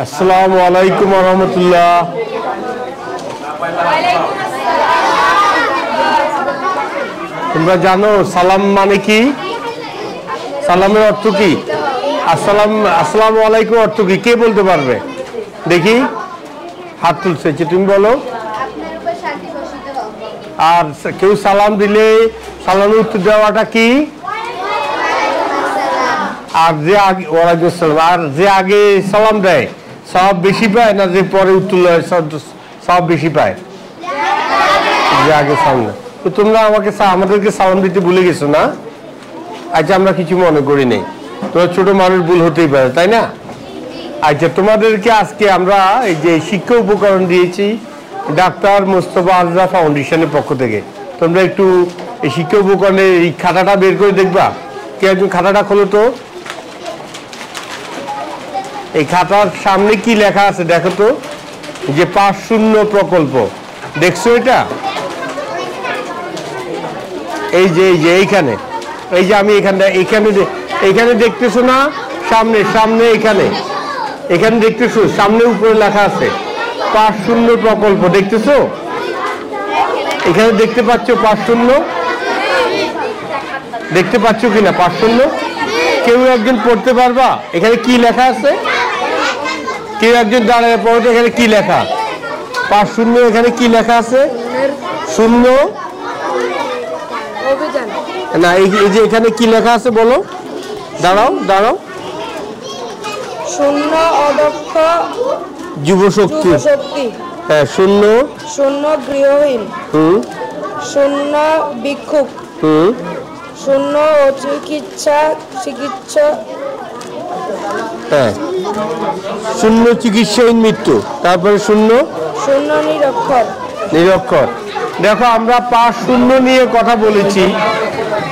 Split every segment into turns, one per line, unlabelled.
আসসালামু আলাইকুম ওয়া রাহমাতুল্লাহ। তোমরা জানো সালাম মানে কি? সালামের অর্থ কি? আসসালামু আলাইকুম অর্থ কি? কে বলতে পারবে? দেখি হাত তুলছে, তুমি বলো। আর কেউ সালাম দিলে সালামের উত্তর দেওয়াটা কি? আর যে আগে ওয়ালাইকুম আসসালাম, আর যে আগে সালাম দেয় সব বেশি পায় না যে পরে উত্তর দেয় সব বেশি পায়? যে আগে সালাম দেয়। তো তোমরা আমাদেরকে সালাম দিতে ভুলে গেছো না? আচ্ছা, আমরা কিছু মনে করি নেই, তোমরা ছোট মানুষ, ভুল হতেই পারে, তাই না? আচ্ছা, তোমাদেরকে আজকে আমরা এই যে শিক্ষা উপকরণ দিয়েছি ডাক্তার মুস্তফা হাজরা ফাউন্ডেশনের পক্ষ থেকে। তোমরা একটু এই শিক্ষা উপকরণের এই খাতাটা বের করে দেখবা। কে একজন খাতাটা খোলো তো। এই খাতার সামনে কি লেখা আছে দেখো তো, যে 5-0 প্রকল্প, দেখছো এটা? এই যে এইখানে, এই যে আমি এখানে দেখতেছো না? সামনে এখানে দেখতেছো, সামনে উপরে লেখা আছে 5-0 প্রকল্প, দেখতেছো? এখানে দেখতে পাচ্ছ 5-0? দেখতে পাচ্ছ কিনা 5-0? কেউ একজন পড়তে পারবা এখানে কি লেখা আছে? কেউ একজন দাঁড়ায় পড়ো তো, এখানে কি লেখা? 5-0 এখানে কি লেখা আছে? 0 না, এই যে এখানে কি লেখা আছে বলো, দাঁড়াও
0 অদক্ষ
যুবশক্তি, হ্যাঁ 0
গৃহহীন, 0 ভিক্ষুক, 0 চিকিৎসা,
হ্যাঁ 0 চিকিৎসাহীন মৃত্যু, তারপরে 0 নিরক্ষর। দেখো, আমরা 5-0 নিয়ে কথা বলেছি।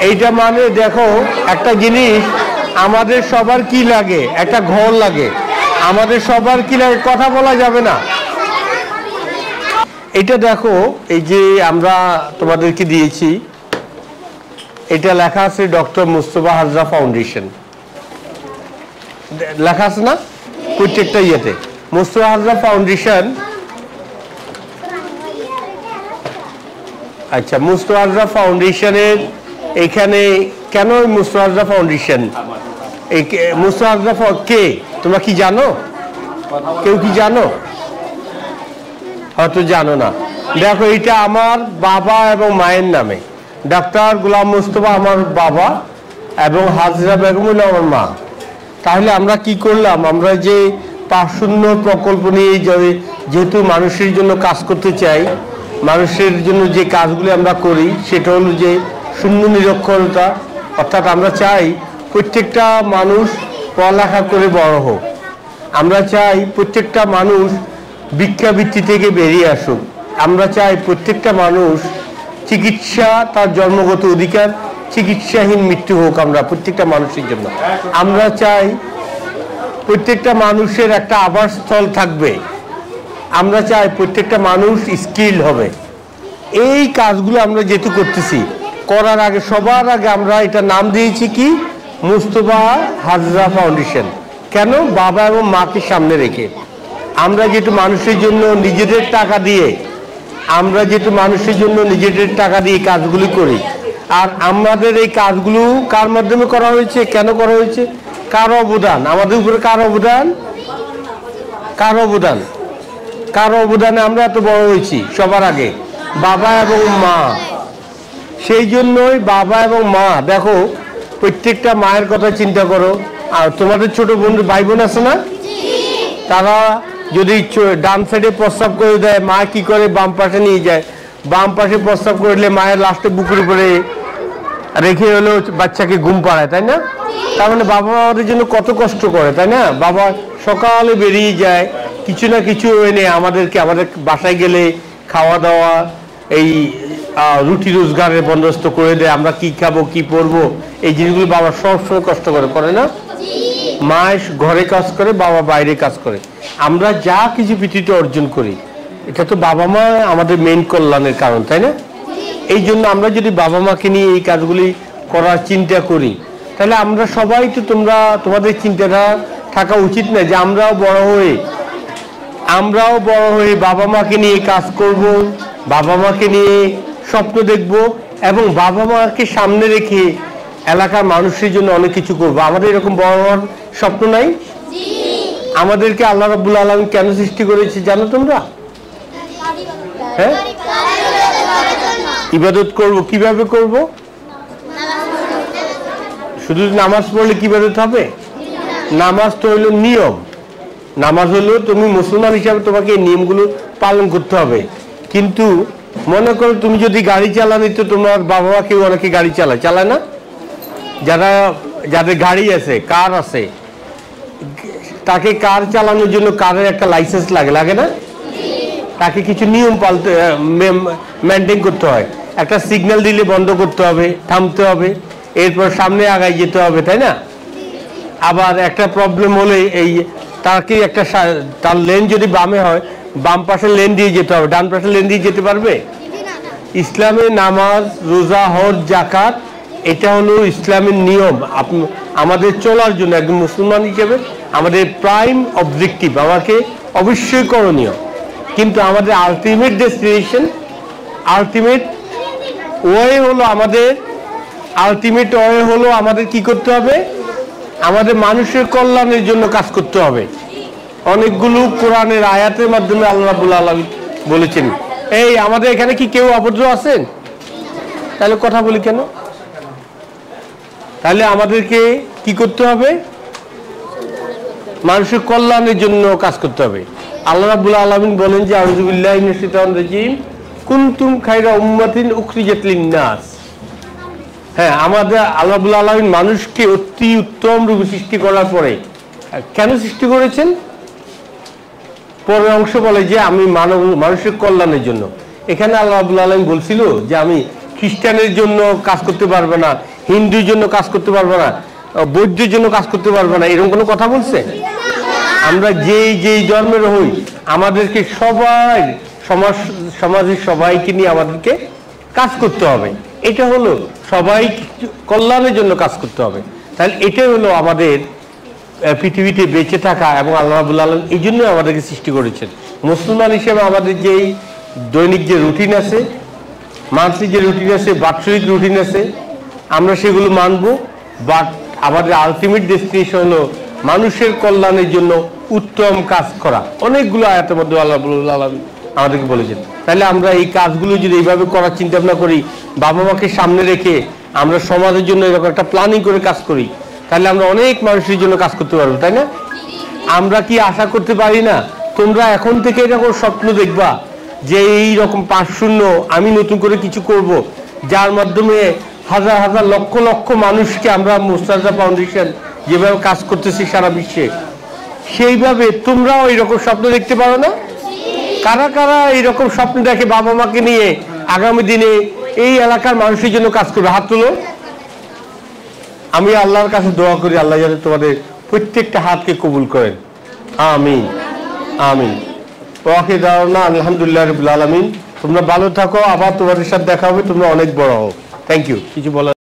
এইটা মানে দেখো, একটা জিনিস আমাদের সবার কি লাগে, একটা ঘর লাগে। আমাদের সবার কি লাগে, কথা বলা যাবে না। এটা দেখো, এই যে আমরা তোমাদেরকে দিয়েছি, এটা লেখা আছে ডক্টর মুস্তফা হাজরা ফাউন্ডেশন, লেখা আছে না প্রত্যেকটা ইয়েতে? মুস্তফা হাজরা ফাউন্ডেশন। আচ্ছা, মুস্তফা হাজরা ফাউন্ডেশনের এখানে কেন মুস্তফা হাজরা ফাউন্ডেশন? এই মুস্তফা হাজরা কে তোমরা কি জানো? কেউ কি জানো? হয়তো জানো না। দেখো, এটা আমার বাবা এবং মায়ের নামে। ডাক্তার গোলাম মুস্তফা আমার বাবা এবং হাজরা বেগম হলো আমার মা। তাহলে আমরা কি করলাম? আমরা যে 5-0 প্রকল্প নিয়ে যেহেতু মানুষের জন্য কাজ করতে চাই, মানুষের জন্য যে কাজগুলি আমরা করি সেটা হলো যে 0 নিরক্ষরতা। অর্থাৎ আমরা চাই প্রত্যেকটা মানুষ পড়ালেখা করে বড় হোক। আমরা চাই প্রত্যেকটা মানুষ ভিক্ষাবৃত্তি থেকে বেরিয়ে আসুক। আমরা চাই প্রত্যেকটা মানুষ চিকিৎসা, তার জন্মগত অধিকার, চিকিৎসাহীন মৃত্যু হোক আমরা প্রত্যেকটা মানুষের জন্য। আমরা চাই প্রত্যেকটা মানুষের একটা আবাসস্থল থাকবে। আমরা চাই প্রত্যেকটা মানুষ স্কিল হবে। এই কাজগুলো আমরা যেহেতু করতেছি, করার আগে সবার আগে আমরা এটা নাম দিয়েছি কি? মুস্তফা হাজরা ফাউন্ডেশন। কেন? বাবা এবং মাকে সামনে রেখে আমরা যেহেতু মানুষের জন্য নিজেদের টাকা দিয়ে কাজগুলি করি। আর আমাদের এই কাজগুলো কার মাধ্যমে করা হয়েছে, কেন করা হয়েছে? কার অবদান আমাদের উপরে? কার অবদানে আমরা এত বড় হয়েছি? সবার আগে বাবা এবং মা। সেই জন্যই বাবা এবং মা। দেখো, প্রত্যেকটা মায়ের কথা চিন্তা করো। আর তোমাদের ছোট বোন ভাই বোন আছে না? তারা যদি ডান সাইডে প্রস্রাব করে দেয়, মা কি করে? বাম পাশে নিয়ে যায়। বাম পাশে প্রস্রাব করলে মায়ের লাস্টে বুকের উপরে রেখে হলেও বাচ্চাকে ঘুম পাড়ায়, তাই না? তার মানে বাবা আমাদের জন্য কত কষ্ট করে, তাই না? বাবা সকালে বেরিয়ে যায় কিছু না কিছু এনে আমাদের বাসায় গেলে খাওয়া দাওয়া, এই রুটি রোজগারের বন্দোবস্ত করে দেয়। আমরা কি খাবো, কি পরবো, এই জিনিসগুলো বাবা সবসময় কষ্ট করে না? মা ঘরে কাজ করে, বাবা বাইরে কাজ করে। আমরা যা কিছু পৃথিবীতে অর্জন করি, এটা তো বাবা মা আমাদের মেইন কল্যাণের কারণ, তাই না? এই জন্য আমরা যদি বাবা মাকে নিয়ে এই কাজগুলি করার চিন্তা করি, তাহলে আমরা সবাই তো তোমাদের চিন্তাটা থাকা উচিত না যে আমরাও বড় হয়ে বাবা মাকে নিয়ে কাজ করব, বাবা মাকে নিয়ে স্বপ্ন দেখব এবং বাবা মাকে সামনে রেখে এলাকার মানুষের জন্য অনেক কিছু করব। আমাদের এরকম বড় হওয়ার স্বপ্ন নাই? আমাদেরকে আল্লাহ রাব্বুল আলামিন কেন সৃষ্টি করেছে জানো তোমরা? হ্যাঁ, ইবাদত করব। কিভাবে করব? শুধু নামাজ পড়লে কি ইবাদত হবে? নামাজ তো হইল নিয়ম। নামাজ হলো তুমি মুসলমান হিসাবে তোমাকে এই নিয়মগুলো পালন করতে হবে। কিন্তু মনে করো তুমি যদি গাড়ি চালানি, তো তোমার বাবা মা কেউ অনেকে গাড়ি চালায় না? যাদের গাড়ি আছে, কার আছে, তাকে কার চালানোর জন্য কারের একটা লাইসেন্স লাগে না? তাকে কিছু নিয়ম মেনটেন করতে হয়। একটা সিগন্যাল দিলে বন্ধ করতে হবে, থামতে হবে, এরপর সামনে আগায় যেতে হবে, তাই না? আবার একটা প্রবলেম হলে তাকে তার লেন যদি বামে হয়, বাম পাশের লেন দিয়ে যেতে হবে, ডান পাশের লেন দিয়ে যেতে পারবে? ইসলামে নামাজ, রোজা, হজ, যাকাত এটা হলো ইসলামের নিয়ম। আমাদের চলার জন্য একজন মুসলমান হিসেবে আমাদের প্রাইম অবজেক্টিভ, আমাকে অবশ্যই করণীয়। কিন্তু আমাদের আলটিমেট ডেস্টিনেশন, আলটিমেট ওয়ে হলো আমাদের কি করতে হবে? আমাদের মানুষের কল্যাণের জন্য কাজ করতে হবে। অনেকগুলো কোরআনের আয়াতের মাধ্যমে আল্লাহ রাব্বুল আলামিন বলেছেন। আমাদের এখানে কি কেউ অভদ্র আছেন? তাহলে কথা বলি কেন? তাহলে আমাদেরকে কি করতে হবে? মানুষের কল্যাণের জন্য কাজ করতে হবে। আল্লাহ রাব্বুল আলামিন বলেন যে আউযু বিল্লাহি মিনাশ শাইতানির রাজিম, কুনতুম খায়রা উম্মাতিন উখরিজাত লিন-নাস। হ্যাঁ, আমাদের আল্লাহ রাব্বুল আলামিন মানুষকে অতি উত্তম রূপে সৃষ্টি করার পরে কেন সৃষ্টি করেছেন? পরের অংশ বলে যে আমি মানুষের কল্যাণের জন্য। এখানে আল্লাহ রাব্বুল আলামিন বলছিল যে আমি খ্রিস্টানের জন্য কাজ করতে পারবো না, হিন্দুর জন্য কাজ করতে পারবো না, বৌদ্ধের জন্য কাজ করতে পারবো না, এরকম কোনো কথা বলছে? আমরা যেই ধর্মের হই, আমাদেরকে সমাজের সবাইকে নিয়ে আমাদেরকে কাজ করতে হবে। এটা হলো সবাই কল্যাণের জন্য কাজ করতে হবে। তাহলে এটাই হলো আমাদের পৃথিবীতে বেঁচে থাকা, এবং আল্লাহ রাব্বুল আলামিন এই জন্য আমাদেরকে সৃষ্টি করেছেন। মুসলমান হিসেবে আমাদের যেই দৈনিক যে রুটিন আছে, মান্থলি যে রুটিন আছে, বাৎসরিক রুটিন আছে, আমরা সেগুলো মানব। বাট আমাদের আলটিমেট ডেস্টিনেশন হলো মানুষের কল্যাণের জন্য উত্তম কাজ করা। অনেকগুলো আয়াতের মধ্যে আল্লাহ রাব্বুল আলামিন আমাদেরকে বলেছেন। তাহলে আমরা এই কাজগুলো যদি এইভাবে করার চিন্তা ভাবনা করি, বাবা মাকে সামনে রেখে আমরা সমাজের জন্য এরকম একটা প্ল্যানিং করে কাজ করি, তাহলে আমরা অনেক মানুষের জন্য কাজ করতে পারবো, তাই না? আমরা কি আশা করতে পারি না তোমরা এখন থেকে এরকম স্বপ্ন দেখবা যে এইরকম 5-0 আমি নতুন করে কিছু করব, যার মাধ্যমে হাজার হাজার লক্ষ লক্ষ মানুষকে আমরা মুস্তাজা ফাউন্ডেশন যেভাবে কাজ করতেছি সারা বিশ্বে, সেইভাবে তোমরাও এইরকম স্বপ্ন দেখতে পারো না? কারা কারা এইরকম স্বপ্ন দেখে বাবা মাকে নিয়ে আগামী দিনে এই এলাকার মানুষের জন্য কাজ করবে? হাত তুলো। আমি আল্লাহর কাছে দোয়া করি আল্লাহ যাতে তোমাদের প্রত্যেকটা হাতকে কবুল করেন। আমিন আমিন। ওয়াকে দাওনা আলহামদুলিল্লাহ রাব্বিল আলামিন। তোমরা ভালো থাকো, আবার তোমাদের সাথে দেখা হবে, তোমরা অনেক বড় হও। Thank you. কিছু বলার?